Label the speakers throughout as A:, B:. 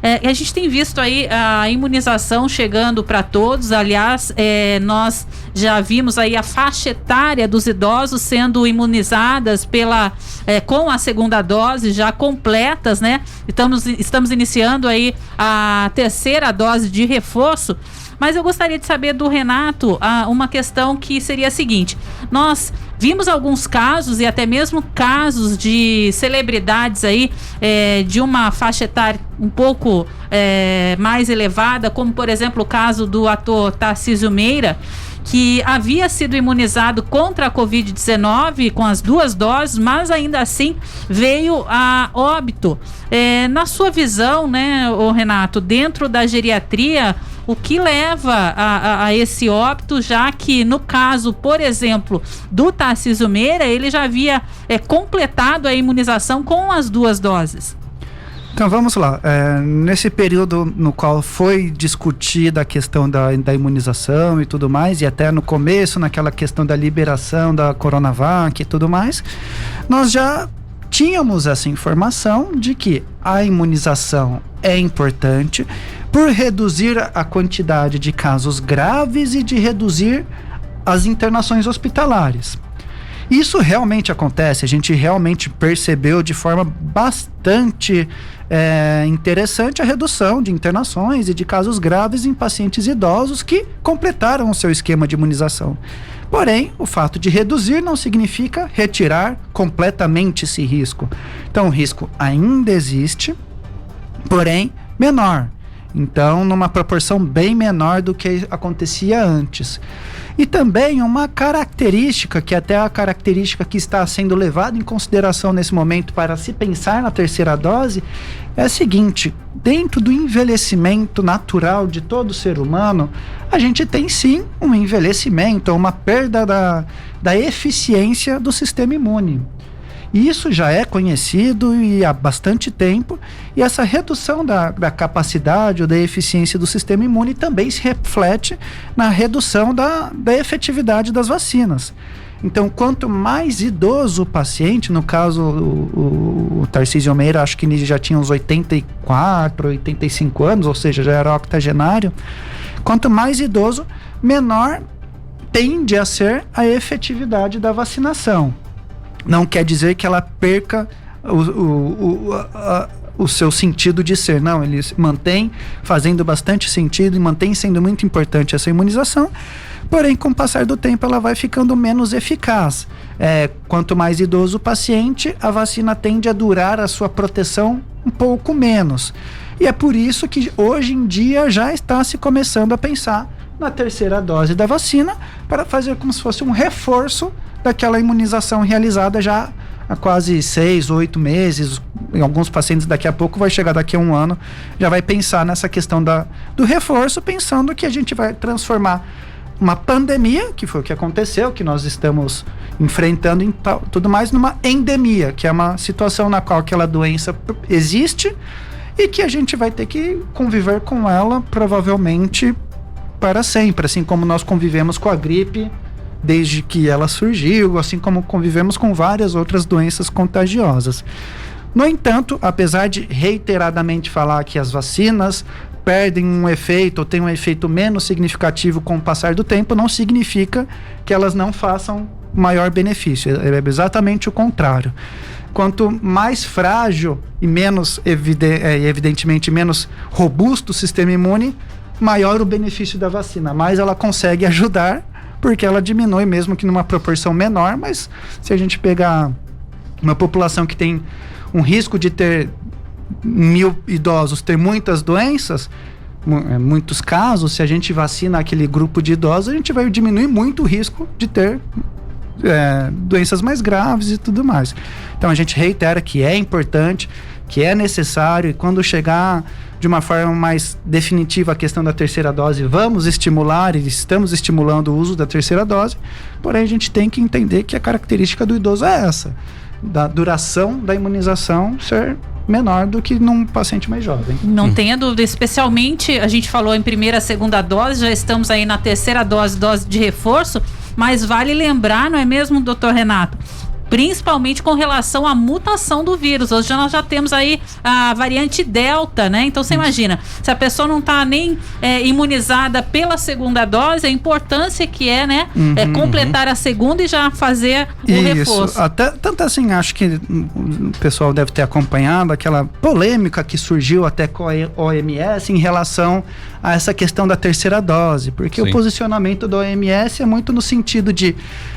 A: A gente tem visto aí a imunização chegando para todos. Aliás, nós já vimos aí a faixa etária dos idosos sendo imunizadas com a segunda dose já completas, né? Estamos iniciando aí a terceira dose de reforço. Mas eu gostaria de saber do Renato uma questão que seria a seguinte: nós vimos alguns casos e até mesmo casos de celebridades aí de uma faixa etária um pouco mais elevada, como por exemplo o caso do ator Tarcísio Meira, que havia sido imunizado contra a Covid-19 com as 2 doses, mas ainda assim veio a óbito. Na sua visão, né, Renato, dentro da geriatria, o que leva a esse óbito, já que no caso, por exemplo, do Tarcísio Meira, ele já havia completado a imunização com as 2 doses?
B: Então vamos lá, nesse período no qual foi discutida a questão da imunização e tudo mais, e até no começo, naquela questão da liberação da Coronavac e tudo mais, nós já tínhamos essa informação de que a imunização é importante por reduzir a quantidade de casos graves e de reduzir as internações hospitalares. Isso realmente acontece, a gente realmente percebeu de forma bastante interessante a redução de internações e de casos graves em pacientes idosos que completaram o seu esquema de imunização. Porém, o fato de reduzir não significa retirar completamente esse risco. Então, o risco ainda existe, porém menor. Então, numa proporção bem menor do que acontecia antes. E também uma característica, que até a característica que está sendo levada em consideração nesse momento para se pensar na terceira dose, é a seguinte: dentro do envelhecimento natural de todo ser humano, a gente tem sim um envelhecimento, uma perda da eficiência do sistema imune. Isso já é conhecido e há bastante tempo, e essa redução da capacidade ou da eficiência do sistema imune também se reflete na redução da efetividade das vacinas. Então, quanto mais idoso o paciente, no caso o Tarcísio Meira, acho que ele já tinha uns 84, 85 anos, ou seja, já era octogenário, quanto mais idoso, menor tende a ser a efetividade da vacinação. Não quer dizer que ela perca o seu sentido de ser. Não, ele mantém fazendo bastante sentido e mantém sendo muito importante essa imunização. Porém, com o passar do tempo, ela vai ficando menos eficaz. Quanto mais idoso o paciente, a vacina tende a durar a sua proteção um pouco menos. E é por isso que hoje em dia já está se começando a pensar na terceira dose da vacina para fazer como se fosse um reforço daquela imunização realizada já há quase 6, 8 meses. Em alguns pacientes daqui a pouco, vai chegar daqui a 1 ano, já vai pensar nessa questão do reforço, pensando que a gente vai transformar uma pandemia, que foi o que aconteceu, que nós estamos enfrentando e tudo mais, numa endemia, que é uma situação na qual aquela doença existe e que a gente vai ter que conviver com ela provavelmente para sempre, assim como nós convivemos com a gripe desde que ela surgiu, assim como convivemos com várias outras doenças contagiosas. No entanto, apesar de reiteradamente falar que as vacinas perdem um efeito ou têm um efeito menos significativo com o passar do tempo, não significa que elas não façam maior benefício. É exatamente o contrário. Quanto mais frágil e menos evidentemente menos robusto o sistema imune, maior o benefício da vacina, mais ela consegue ajudar, porque ela diminui, mesmo que numa proporção menor. Mas se a gente pegar uma população que tem um risco de ter 1.000 idosos, ter muitas doenças, muitos casos, se a gente vacina aquele grupo de idosos, a gente vai diminuir muito o risco de ter doenças mais graves e tudo mais. Então a gente reitera que é importante, que é necessário, e quando chegar de uma forma mais definitiva a questão da terceira dose, vamos estimular e estamos estimulando o uso da terceira dose. Porém, a gente tem que entender que a característica do idoso é essa, da duração da imunização ser menor do que num paciente mais jovem.
A: Não tenha dúvida, especialmente a gente falou em primeira, segunda dose, já estamos aí na terceira dose de reforço, mas vale lembrar, não é mesmo, doutor Renato, principalmente com relação à mutação do vírus. Hoje nós já temos aí a variante Delta, né? Então você imagina, se a pessoa não está nem imunizada pela segunda dose, a importância que é, né? Completar a segunda e já fazer o reforço.
B: Até, tanto assim, acho que o pessoal deve ter acompanhado aquela polêmica que surgiu até com a OMS em relação a essa questão da terceira dose, porque o posicionamento da OMS é muito no sentido de,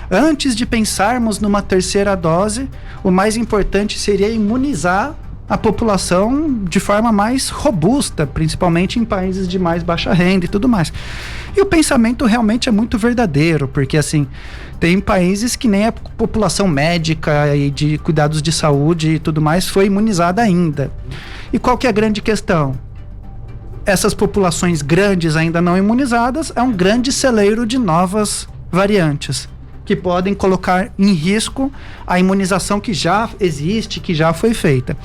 B: antes de pensarmos numa terceira dose, o mais importante seria imunizar a população de forma mais robusta, principalmente em países de mais baixa renda e tudo mais. E o pensamento realmente é muito verdadeiro, porque assim, tem países que nem a população médica e de cuidados de saúde e tudo mais foi imunizada ainda. E qual que é a grande questão? Essas populações grandes ainda não imunizadas é um grande celeiro de novas variantes que podem colocar em risco a imunização que já existe, que já foi feita.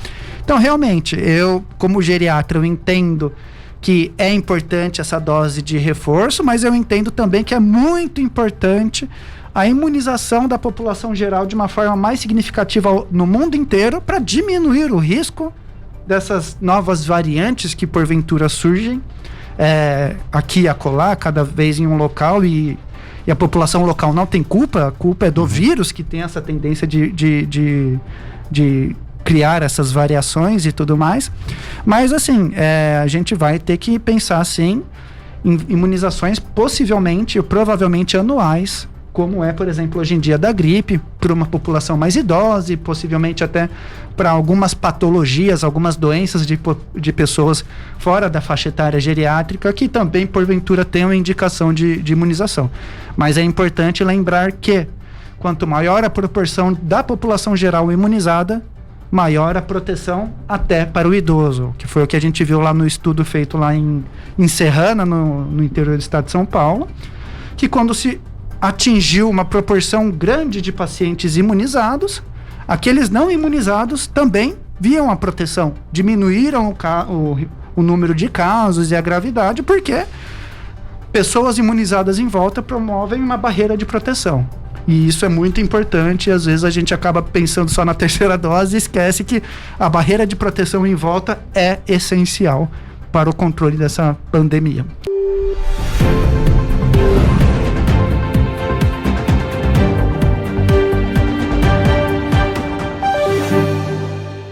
B: Então, realmente, eu, como geriatra, eu entendo que é importante essa dose de reforço, mas eu entendo também que é muito importante a imunização da população geral de uma forma mais significativa no mundo inteiro para diminuir o risco dessas novas variantes que porventura surgem aqui e acolá, cada vez em um local, e a população local não tem culpa, a culpa é do vírus que tem essa tendência de criar essas variações e tudo mais. Mas assim, a gente vai ter que pensar sim em imunizações possivelmente, provavelmente anuais, como é, por exemplo, hoje em dia da gripe, para uma população mais idosa e possivelmente até para algumas patologias, algumas doenças de pessoas fora da faixa etária geriátrica que também, porventura, tem uma indicação de imunização. Mas é importante lembrar que quanto maior a proporção da população geral imunizada, maior a proteção até para o idoso, que foi o que a gente viu lá no estudo feito lá em Serrana, no interior do estado de São Paulo, que quando se atingiu uma proporção grande de pacientes imunizados, aqueles não imunizados também viam a proteção, diminuíram o número de casos e a gravidade, porque pessoas imunizadas em volta promovem uma barreira de proteção. E isso é muito importante, e às vezes a gente acaba pensando só na terceira dose e esquece que a barreira de proteção em volta é essencial para o controle dessa pandemia.